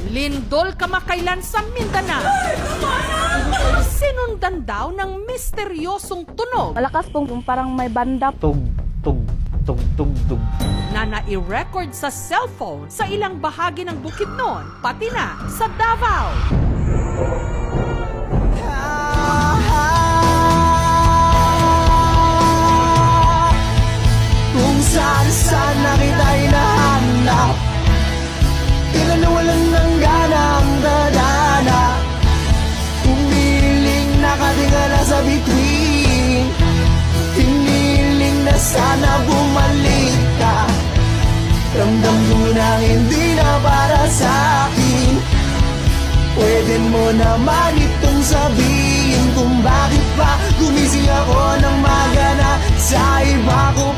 Lindol kamakailan sa Mindanao. Sinundan daw ng misteryosong tunog Malakas pong parang may banda. Tug, tug, tug, tug, tug. na nai-record sa cellphone sa ilang bahagi ng Bukidnon, pati na sa Davao. Kung saan na kita'y nahanap, tila na walang ng gana ang dadana. Umiling nakatingala sa bituin, hiniling na sana bumalik ka. Ramdam ko na hindi na para sa akin. Pwede mo naman itong sabihin kung bakit pa gumising ako ng magana sa iba ko